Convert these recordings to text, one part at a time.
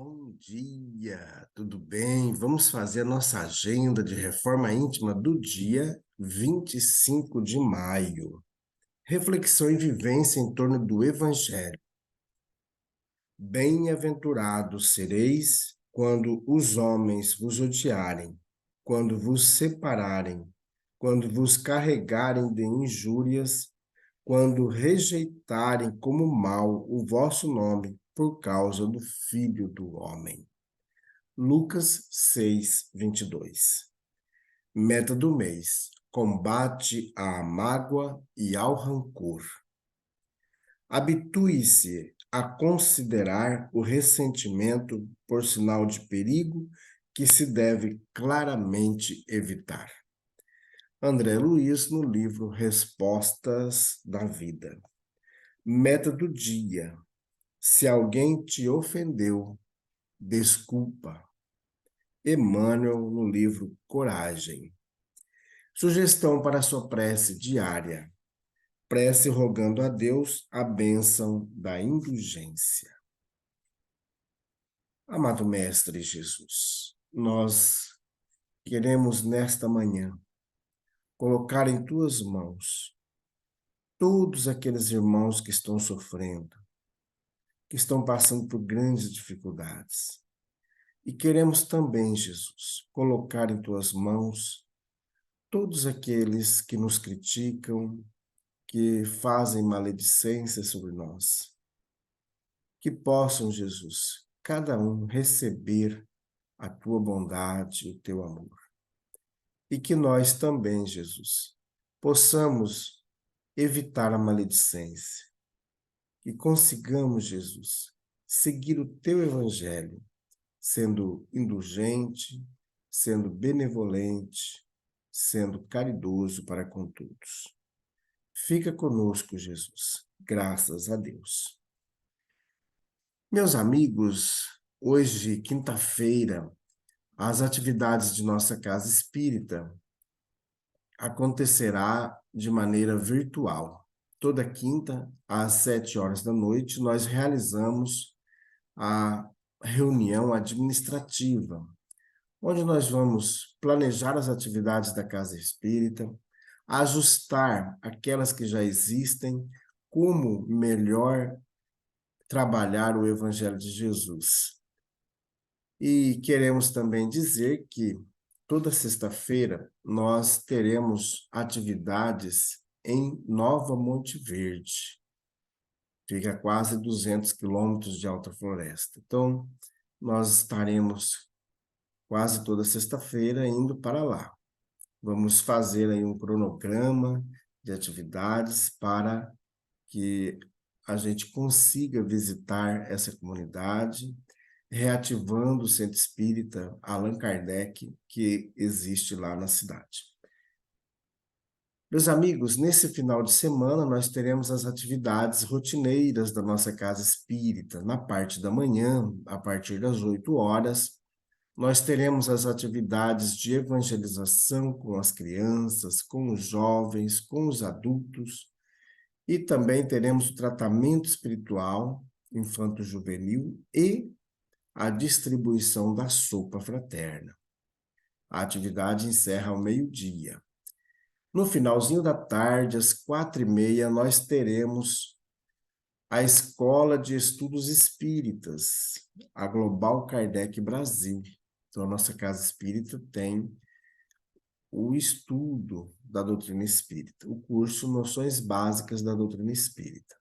Bom dia, tudo bem? Vamos fazer a nossa agenda de reforma íntima do dia 25 de maio. Reflexão e vivência em torno do Evangelho. Bem-aventurados sereis quando os homens vos odiarem, quando vos separarem, quando vos carregarem de injúrias, quando rejeitarem como mal o vosso nome por causa do Filho do Homem. Lucas 6, 22. Meta do mês: combate à mágoa e ao rancor. Habitue-se a considerar o ressentimento por sinal de perigo que se deve claramente evitar. André Luiz, no livro Respostas da Vida. Meta do dia: se alguém te ofendeu, desculpa. Emmanuel, no livro Coragem. Sugestão para a sua prece diária. Prece rogando a Deus a bênção da indulgência. Amado Mestre Jesus, nós queremos nesta manhã colocar em tuas mãos todos aqueles irmãos que estão sofrendo, que estão passando por grandes dificuldades. E queremos também, Jesus, colocar em tuas mãos todos aqueles que nos criticam, que fazem maledicência sobre nós. Que possam, Jesus, cada um receber a tua bondade, o teu amor. E que nós também, Jesus, possamos evitar a maledicência. Que consigamos, Jesus, seguir o teu evangelho, sendo indulgente, sendo benevolente, sendo caridoso para com todos. Fica conosco, Jesus. Graças a Deus. Meus amigos, hoje, quinta-feira, as atividades de nossa casa espírita acontecerá de maneira virtual. Toda quinta, às 7 horas da noite, nós realizamos a reunião administrativa, onde nós vamos planejar as atividades da casa espírita, ajustar aquelas que já existem, como melhor trabalhar o Evangelho de Jesus. E queremos também dizer que toda sexta-feira nós teremos atividades em Nova Monte Verde. Fica a quase 200 quilômetros de Alta Floresta. Então, nós estaremos quase toda sexta-feira indo para lá. Vamos fazer aí um cronograma de atividades para que a gente consiga visitar essa comunidade, reativando o Centro Espírita Allan Kardec, que existe lá na cidade. Meus amigos, nesse final de semana nós teremos as atividades rotineiras da nossa casa espírita. Na parte da manhã, a partir das 8 horas, nós teremos as atividades de evangelização com as crianças, com os jovens, com os adultos, e também teremos o tratamento espiritual infanto-juvenil e a distribuição da sopa fraterna. A atividade encerra ao meio-dia. No finalzinho da tarde, às 4h30, nós teremos a Escola de Estudos Espíritas, a Global Kardec Brasil. Então, a nossa casa espírita tem o estudo da doutrina espírita, o curso Noções Básicas da Doutrina Espírita.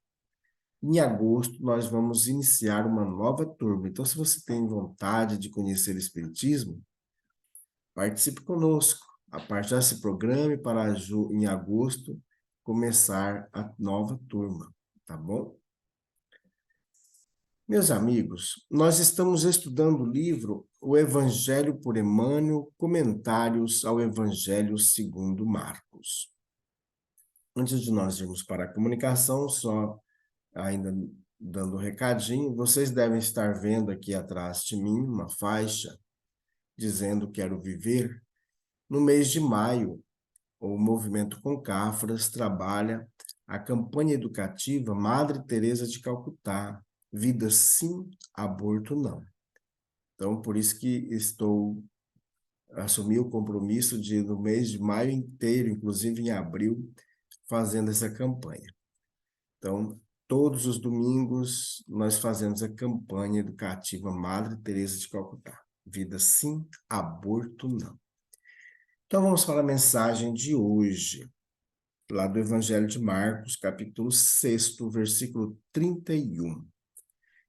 Em agosto, nós vamos iniciar uma nova turma. Então, se você tem vontade de conhecer o Espiritismo, participe conosco. Já se programe para em agosto começar a nova turma, tá bom? Meus amigos, nós estamos estudando o livro O Evangelho por Emmanuel, Comentários ao Evangelho segundo Marcos. Antes de nós irmos para a comunicação, só ainda dando um recadinho, vocês devem estar vendo aqui atrás de mim uma faixa dizendo quero viver. No mês de maio, o Movimento Concafras trabalha a campanha educativa Madre Teresa de Calcutá, vida sim, aborto não. Então, por isso que assumi o compromisso de, no mês de maio inteiro, inclusive em abril, fazendo essa campanha. Então, todos os domingos, nós fazemos a campanha educativa Madre Teresa de Calcutá. Vida sim, aborto não. Então, vamos para a mensagem de hoje, lá do Evangelho de Marcos, capítulo 6, versículo 31.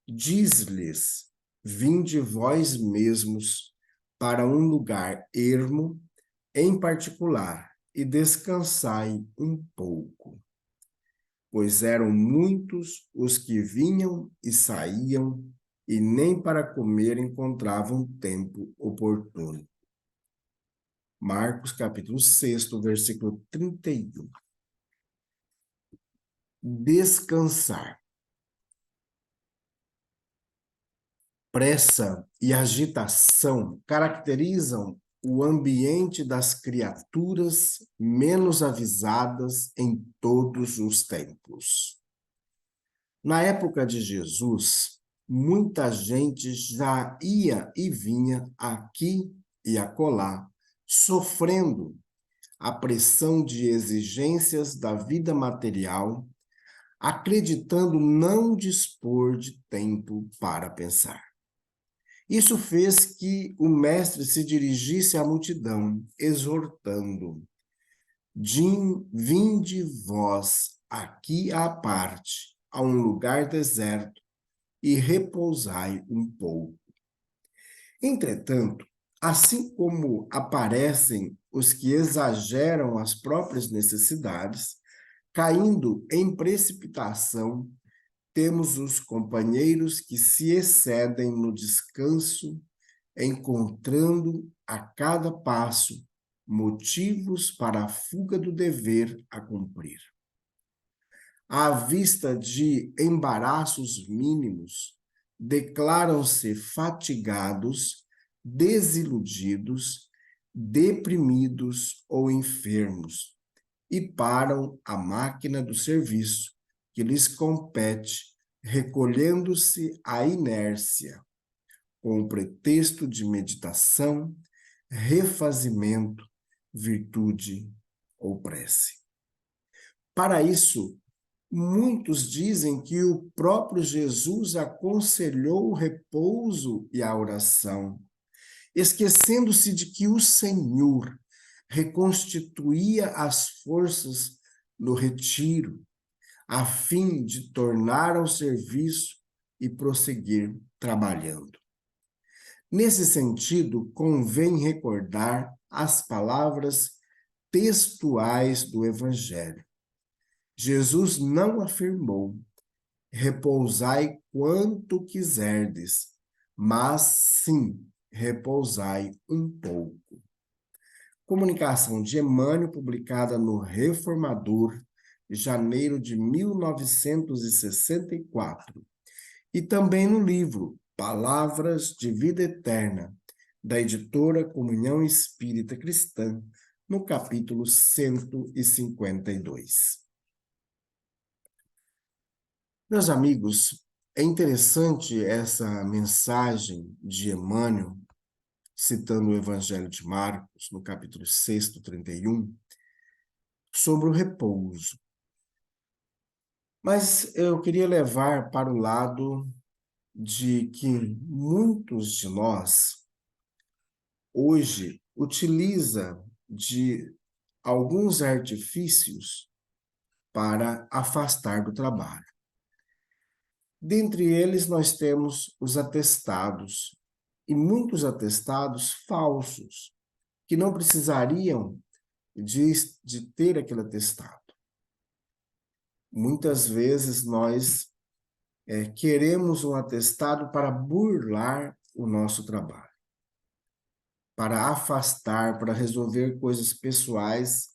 Diz-lhes: vinde vós mesmos para um lugar ermo, em particular, e descansai um pouco. Pois eram muitos os que vinham e saíam, e nem para comer encontravam tempo oportuno. Marcos, capítulo 6, versículo 31. Descansar. Pressa e agitação caracterizam o ambiente das criaturas menos avisadas em todos os tempos. Na época de Jesus, muita gente já ia e vinha aqui e acolá, sofrendo a pressão de exigências da vida material, acreditando não dispor de tempo para pensar. Isso fez que o mestre se dirigisse à multidão, exortando: vinde vós aqui à parte, a um lugar deserto, e repousai um pouco. Entretanto, assim como aparecem os que exageram as próprias necessidades, caindo em precipitação, temos os companheiros que se excedem no descanso, encontrando a cada passo motivos para a fuga do dever a cumprir. À vista de embaraços mínimos, declaram-se fatigados, desiludidos, deprimidos ou enfermos e param a máquina do serviço que lhes compete, recolhendo-se à inércia, com o pretexto de meditação, refazimento, virtude ou prece. Para isso, muitos dizem que o próprio Jesus aconselhou o repouso e a oração, esquecendo-se de que o Senhor reconstituía as forças no retiro, a fim de tornar ao serviço e prosseguir trabalhando. Nesse sentido, convém recordar as palavras textuais do Evangelho. Jesus não afirmou: repousai quanto quiserdes, mas sim, repousai um pouco. Comunicação de Emmanuel, publicada no Reformador, janeiro de 1964. E também no livro Palavras de Vida Eterna, da editora Comunhão Espírita Cristã, no capítulo 152. Meus amigos, é interessante essa mensagem de Emmanuel, citando o Evangelho de Marcos, no capítulo 6, 31, sobre o repouso. Mas eu queria levar para o lado de que muitos de nós, hoje, utiliza de alguns artifícios para afastar do trabalho. Dentre eles, nós temos os atestados, e muitos atestados falsos, que não precisariam de ter aquele atestado. Muitas vezes nós queremos um atestado para burlar o nosso trabalho, para afastar, para resolver coisas pessoais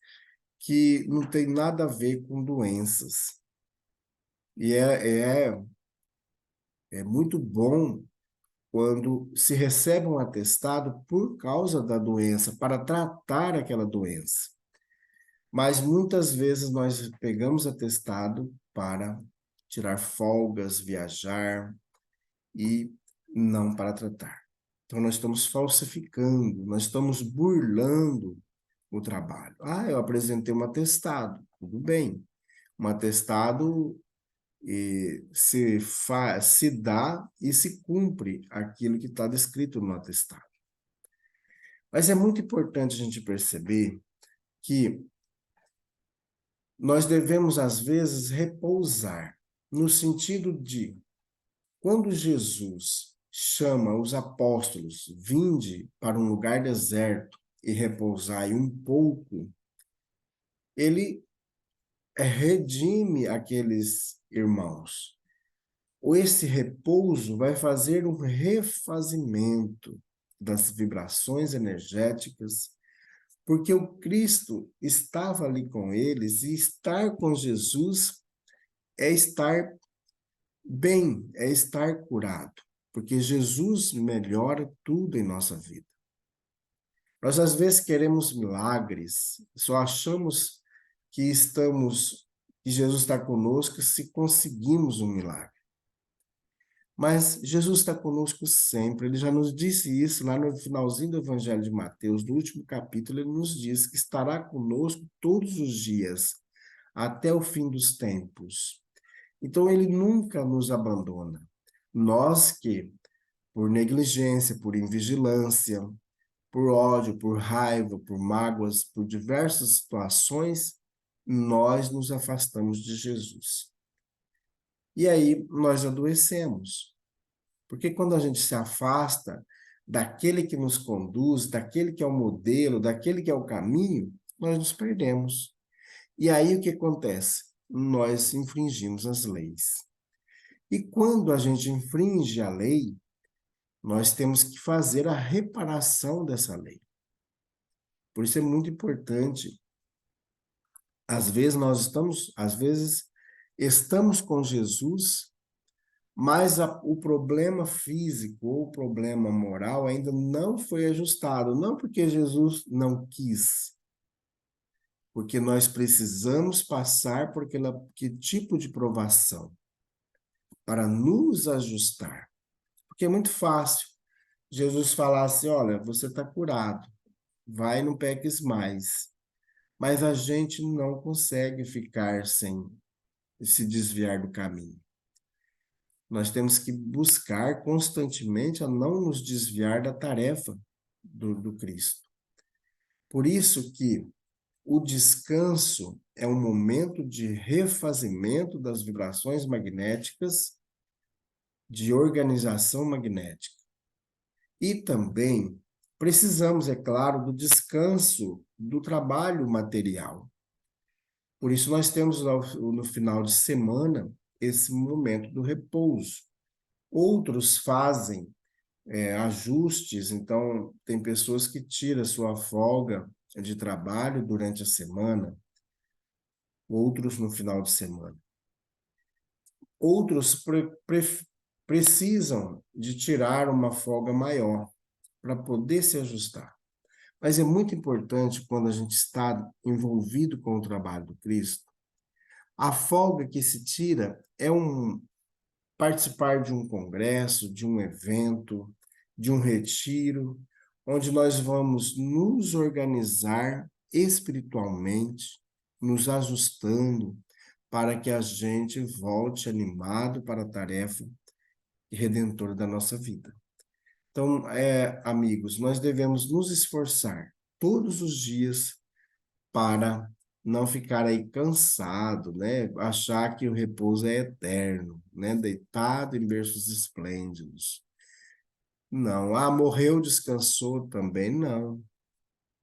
que não tem nada a ver com doenças. E é muito bom quando se recebe um atestado por causa da doença, para tratar aquela doença. Mas muitas vezes nós pegamos atestado para tirar folgas, viajar e não para tratar. Então, nós estamos falsificando, nós estamos burlando o trabalho. Ah, eu apresentei um atestado, tudo bem. Um atestado se dá e se cumpre aquilo que está descrito no atestado. Mas é muito importante a gente perceber que nós devemos, às vezes, repousar, no sentido de, quando Jesus chama os apóstolos, vinde para um lugar deserto e repousai um pouco, ele redime aqueles irmãos. Ou esse repouso vai fazer um refazimento das vibrações energéticas, porque o Cristo estava ali com eles, e estar com Jesus é estar bem, é estar curado, porque Jesus melhora tudo em nossa vida. Nós às vezes queremos milagres, só achamos que Jesus está conosco se conseguimos um milagre. Mas Jesus está conosco sempre. Ele já nos disse isso lá no finalzinho do Evangelho de Mateus, no último capítulo, ele nos diz que estará conosco todos os dias, até o fim dos tempos. Então, ele nunca nos abandona. Nós que, por negligência, por invigilância, por ódio, por raiva, por mágoas, por diversas situações, nós nos afastamos de Jesus. E aí nós adoecemos. Porque quando a gente se afasta daquele que nos conduz, daquele que é o modelo, daquele que é o caminho, nós nos perdemos. E aí o que acontece? Nós infringimos as leis. E quando a gente infringe a lei, nós temos que fazer a reparação dessa lei. Por isso é muito importante. Às vezes estamos com Jesus, mas o problema físico ou o problema moral ainda não foi ajustado. Não porque Jesus não quis, porque nós precisamos passar por que tipo de provação para nos ajustar. Porque é muito fácil Jesus falar assim: olha, você está curado, vai, não peques mais. Mas a gente não consegue ficar sem se desviar do caminho. Nós temos que buscar constantemente a não nos desviar da tarefa do Cristo. Por isso que o descanso é um momento de refazimento das vibrações magnéticas, de organização magnética. E também precisamos, é claro, do descanso do trabalho material. Por isso nós temos no final de semana esse momento do repouso. Outros fazem ajustes, então tem pessoas que tiram sua folga de trabalho durante a semana, outros no final de semana. Outros precisam de tirar uma folga maior para poder se ajustar. Mas é muito importante, quando a gente está envolvido com o trabalho do Cristo, a folga que se tira é participar de um congresso, de um evento, de um retiro, onde nós vamos nos organizar espiritualmente, nos ajustando para que a gente volte animado para a tarefa redentora da nossa vida. Então, amigos, nós devemos nos esforçar todos os dias para não ficar aí cansado, né? Achar que o repouso é eterno, né? Deitado em berços esplêndidos. Não. Ah, morreu, descansou também? Não.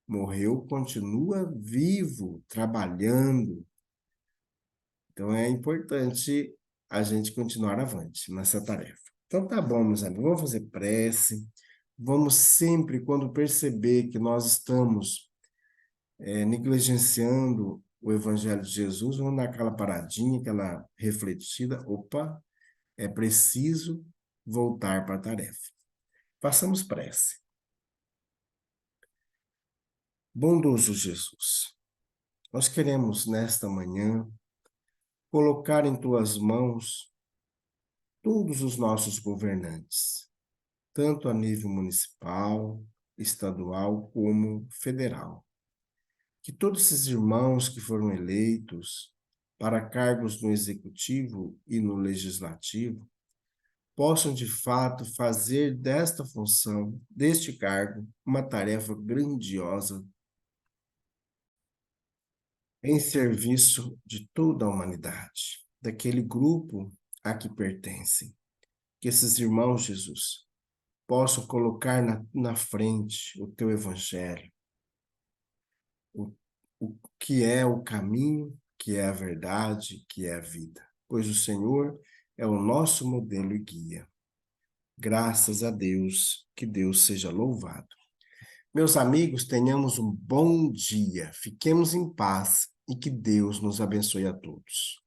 Morreu, continua vivo, trabalhando. Então é importante a gente continuar avante nessa tarefa. Então tá bom, meus amigos, vamos fazer prece. Vamos sempre, quando perceber que nós estamos negligenciando o Evangelho de Jesus, vamos dar aquela paradinha, aquela refletida. Opa, é preciso voltar para a tarefa. Façamos prece. Bondoso Jesus, nós queremos nesta manhã colocar em tuas mãos todos os nossos governantes. tanto a nível municipal, estadual como federal. Que todos esses irmãos que foram eleitos para cargos no executivo e no legislativo possam de fato fazer desta função, deste cargo, uma tarefa grandiosa em serviço de toda a humanidade, daquele grupo a que pertencem. Que esses irmãos, Jesus, possam colocar na frente o teu evangelho, o, o que é o caminho, que é a verdade, que é a vida. Pois o Senhor é o nosso modelo e guia. Graças a Deus, que Deus seja louvado. Meus amigos, tenhamos um bom dia, fiquemos em paz e que Deus nos abençoe a todos.